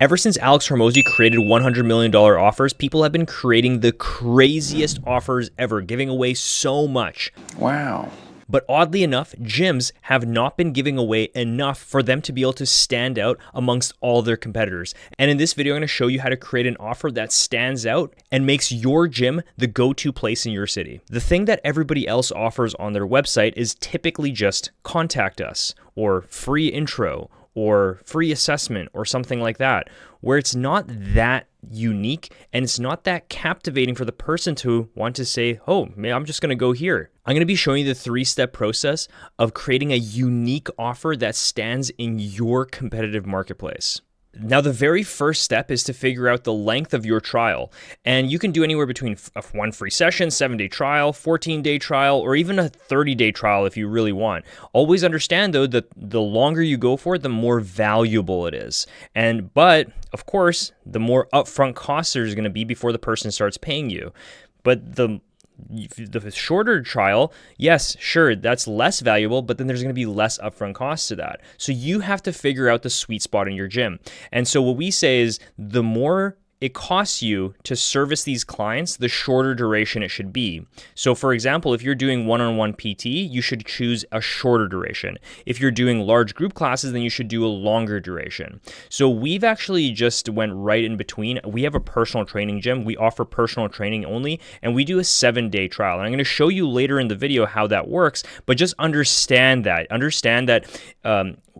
Ever since Alex Hormozi created $100 million offers, people have been creating the craziest offers ever, giving away so much. Wow. But oddly enough, gyms have not been giving away enough for them to be able to stand out amongst all their competitors. And in this video, I'm going to show you how to create an offer that stands out and makes your gym the go-to place in your city. The thing that everybody else offers on their website is typically just contact us or free intro or free assessment or something like that, where it's not that unique and it's not that captivating for the person to want to say, oh, man, I'm just going to go here. I'm going to be showing you the 3-step process of creating a unique offer that stands in your competitive marketplace. Now, the very first step is to figure out the length of your trial. And you can do anywhere between one free session, 7-day trial, 14-day trial, or even a 30-day trial if you really want. Always understand, though, that the longer you go for it, the more valuable it is. But, of course, the more upfront costs there's going to be before the person starts paying you. But the shorter trial, yes, sure, that's less valuable, but then there's going to be less upfront costs to that. So you have to figure out the sweet spot in your gym. And so what we say is the more it costs you to service these clients, the shorter duration it should be. So for example, if you're doing one-on-one PT, you should choose a shorter duration. If you're doing large group classes, then you should do a longer duration. So we've actually just went right in between. We have a personal training gym. We offer personal training only, and we do a 7-day trial. And I'm going to show you later in the video how that works, but just understand that.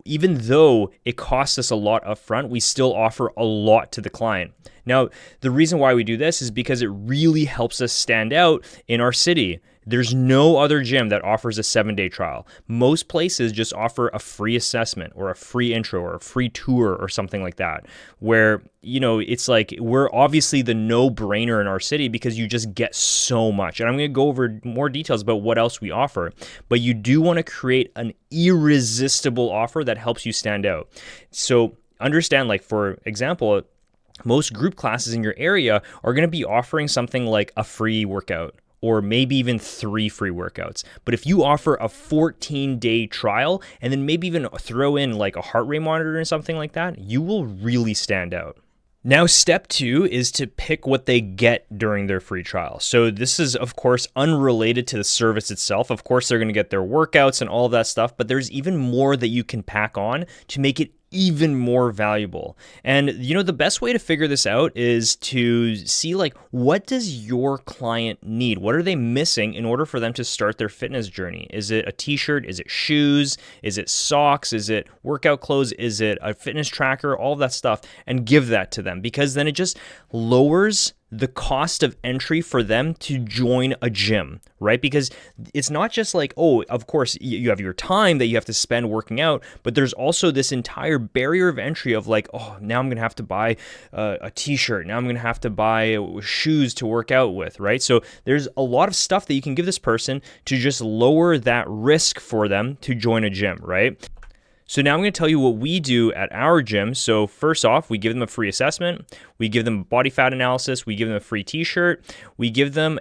Even though it costs us a lot upfront, we still offer a lot to the client. Now, the reason why we do this is because it really helps us stand out in our city. There's no other gym that offers a 7-day trial. Most places just offer a free assessment or a free intro or a free tour or something like that, where, it's like we're obviously the no-brainer in our city because you just get so much. And I'm going to go over more details about what else we offer, but you do want to create an irresistible offer that helps you stand out. So understand, like, for example, most group classes in your area are going to be offering something like a free workout or maybe even 3 free workouts. But if you offer a 14-day trial and then maybe even throw in like a heart rate monitor or something like that, you will really stand out. Now, step 2 is to pick what they get during their free trial. So this is, of course, unrelated to the service itself. Of course, they're going to get their workouts and all of that stuff, but there's even more that you can pack on to make it even more valuable. And the best way to figure this out is to see, like, what does your client need? What are they missing in order for them to start their fitness journey? Is it a t-shirt? Is it shoes? Is it socks? Is it workout clothes? Is it a fitness tracker? All that stuff, and give that to them, because then it just lowers the cost of entry for them to join a gym, right? Because it's not just like, oh, of course, you have your time that you have to spend working out, but there's also this entire barrier of entry of like, oh, now I'm going to have to buy a t-shirt. Now I'm going to have to buy shoes to work out with, right? So there's a lot of stuff that you can give this person to just lower that risk for them to join a gym, right? So now I'm going to tell you what we do at our gym. So first off, we give them a free assessment. We give them a body fat analysis. We give them a free t-shirt. We give them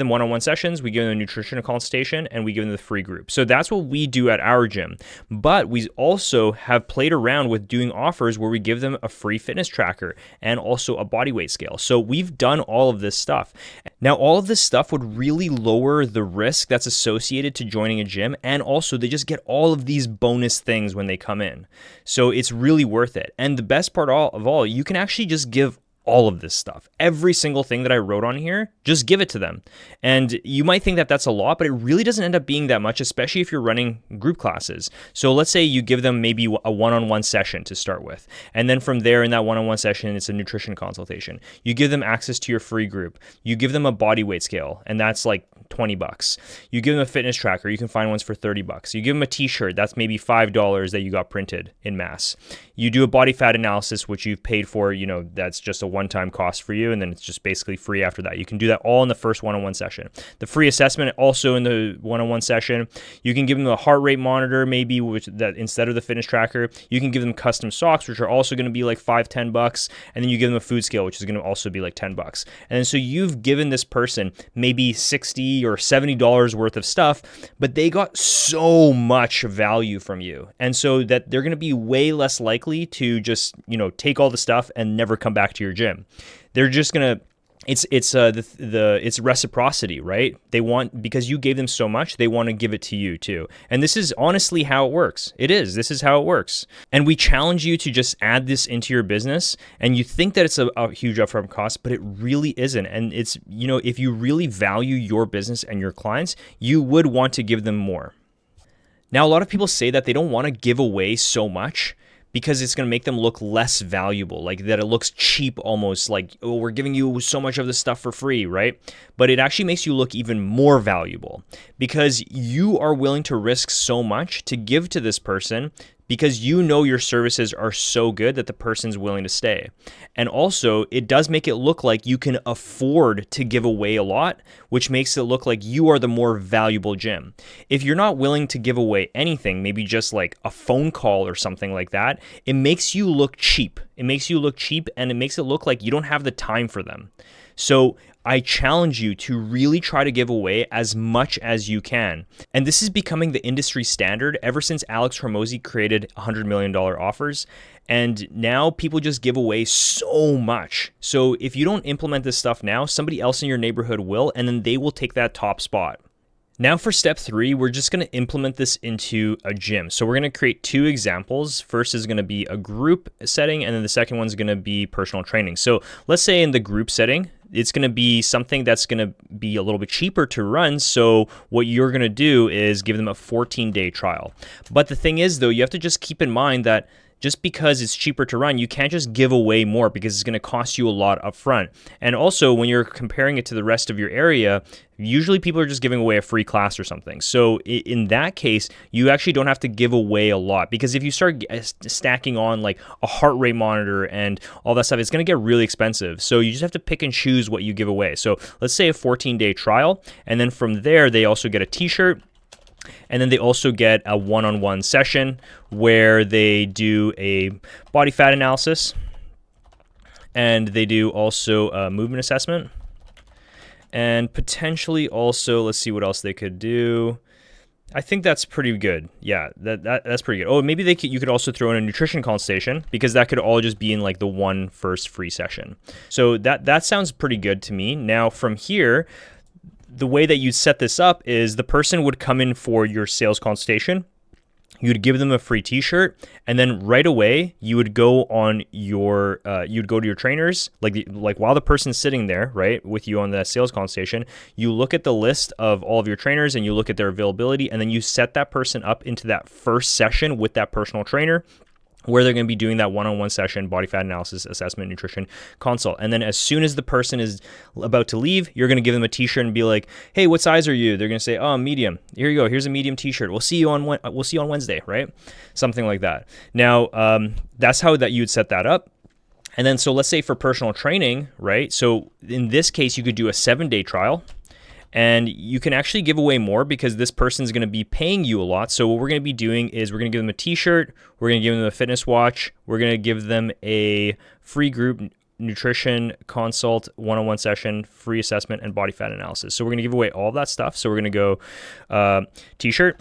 one-on-one sessions, we give them a nutritional consultation, and we give them the free group. So that's what we do at our gym. But we also have played around with doing offers where we give them a free fitness tracker and also a body weight scale. So we've done all of this stuff. Now, all of this stuff would really lower the risk that's associated to joining a gym, and also they just get all of these bonus things when they come in. So it's really worth it. And the best part of all, you can actually just give all of this stuff. Every single thing that I wrote on here, just give it to them. And you might think that that's a lot, but it really doesn't end up being that much, especially if you're running group classes. So let's say you give them maybe a one-on-one session to start with. And then from there, in that one-on-one session, it's a nutrition consultation. You give them access to your free group. You give them a body weight scale, and that's like $20. You give them a fitness tracker. You can find ones for $30. You give them a t-shirt. That's maybe $5 that you got printed in mass. You do a body fat analysis, which you've paid for, that's just a one-time cost for you, and then it's just basically free after that. You can do that all in the first one-on-one session. The free assessment also in the one-on-one session. You can give them a heart rate monitor, maybe, which that instead of the fitness tracker. You can give them custom socks, which are also going to be like $5-10, and then you give them a food scale, which is going to also be like $10. And so you've given this person maybe $60 or $70 worth of stuff, but they got so much value from you, and so that they're going to be way less likely to just take all the stuff and never come back to your gym. They're just going to it's reciprocity, right? They want, because you gave them so much, they want to give it to you too. And this is honestly how it works. This is how it works. And we challenge you to just add this into your business, and you think that it's a huge upfront cost, but it really isn't. And it's, if you really value your business and your clients, you would want to give them more. Now, a lot of people say that they don't want to give away so much because it's going to make them look less valuable, like that it looks cheap almost, like, oh, we're giving you so much of this stuff for free, right? But it actually makes you look even more valuable because you are willing to risk so much to give to this person because your services are so good that the person's willing to stay. And also, it does make it look like you can afford to give away a lot, which makes it look like you are the more valuable gym. If you're not willing to give away anything, maybe just like a phone call or something like that, it makes you look cheap. And it makes it look like you don't have the time for them. So I challenge you to really try to give away as much as you can. And this is becoming the industry standard ever since Alex Hormozi created $100 million offers. And now people just give away so much. So if you don't implement this stuff now, somebody else in your neighborhood will, and then they will take that top spot. Now for step 3, we're just going to implement this into a gym. So we're going to create 2 examples. First is going to be a group setting, and then the second one's going to be personal training. So let's say in the group setting, it's going to be something that's going to be a little bit cheaper to run. So what you're going to do is give them a 14-day trial. But the thing is, though, you have to just keep in mind that just because it's cheaper to run, you can't just give away more because it's going to cost you a lot up front. And also, when you're comparing it to the rest of your area, usually people are just giving away a free class or something. So in that case, you actually don't have to give away a lot, because if you start stacking on like a heart rate monitor and all that stuff, it's going to get really expensive. So you just have to pick and choose what you give away. So let's say a 14-day trial, and then from there, they also get a t-shirt. And then they also get a one-on-one session where they do a body fat analysis, and they do also a movement assessment, and potentially also, let's see what else they could do. I think that's pretty good. Yeah, that's pretty good. Oh, maybe you could also throw in a nutrition consultation, because that could all just be in like the one first free session. So that sounds pretty good to me. Now from here, the way that you set this up is the person would come in for your sales consultation. You'd give them a free t-shirt, and then right away you would go on your you'd go to your trainers, like while the person's sitting there, right, with you on the sales consultation. You look at the list of all of your trainers and you look at their availability, and then you set that person up into that first session with that personal trainer, where they're going to be doing that one-on-one session, body fat analysis, assessment, nutrition consult. And then as soon as the person is about to leave, you're going to give them a t-shirt and be like, hey, what size are you? They're going to say, oh, medium. Here you go. Here's a medium t-shirt. We'll see you on Wednesday, right? Something like that. Now, that's how that you'd set that up. And then, so let's say for personal training, right? So in this case, you could do a 7-day trial. And you can actually give away more because this person's going to be paying you a lot. So what we're going to be doing is we're going to give them a t-shirt, we're going to give them a fitness watch, we're going to give them a free group nutrition consult, one-on-one session, free assessment, and body fat analysis. So we're going to give away all that stuff. So we're going to go t-shirt.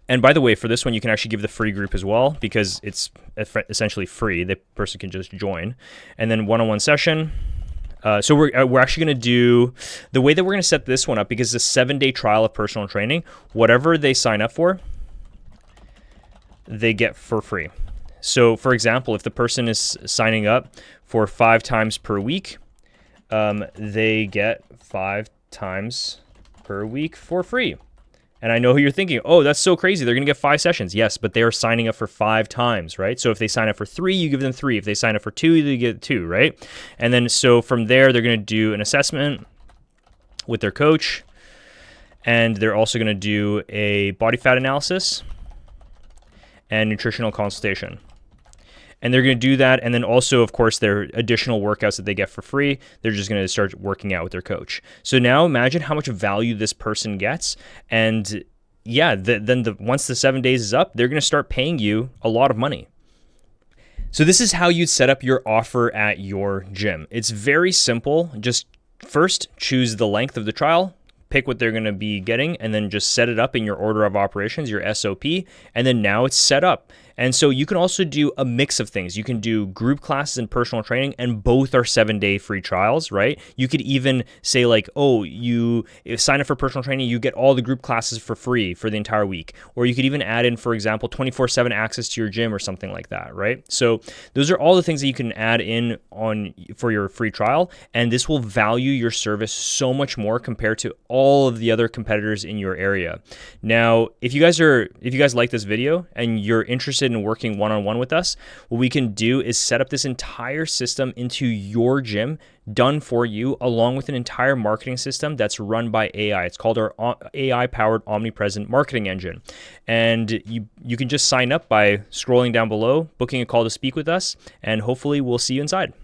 And by the way, for this one, you can actually give the free group as well, because it's essentially free. The person can just join. And then one-on-one session. So we're actually going to do the way that we're going to set this one up, because it's a 7-day trial of personal training. Whatever they sign up for, they get for free. So for example, if the person is signing up for 5 times per week, they get 5 times per week for free. And I know who you're thinking, oh, that's so crazy. They're going to get 5 sessions. Yes, but they are signing up for 5 times, right? So if they sign up for 3, you give them 3. If they sign up for 2, you get 2, right? And then so from there, they're going to do an assessment with their coach. And they're also going to do a body fat analysis and nutritional consultation. And they're going to do that. And then also, of course, there are additional workouts that they get for free. They're just going to start working out with their coach. So now imagine how much value this person gets. And yeah, once the 7 days is up, they're going to start paying you a lot of money. So this is how you'd set up your offer at your gym. It's very simple. Just first choose the length of the trial, pick what they're going to be getting, and then just set it up in your order of operations, your SOP, and then now it's set up. And so you can also do a mix of things. You can do group classes and personal training, and both are 7-day free trials, right? You could even say like, oh, you sign up for personal training, you get all the group classes for free for the entire week. Or you could even add in, for example, 24/7 access to your gym or something like that, right? So those are all the things that you can add in for your free trial, and this will value your service so much more compared to all of the other competitors in your area. Now, if you guys like this video and you're interested in working one-on-one with us, what we can do is set up this entire system into your gym, done for you, along with an entire marketing system that's run by AI. It's called our AI-powered omnipresent marketing engine. And you can just sign up by scrolling down below, booking a call to speak with us, and hopefully we'll see you inside.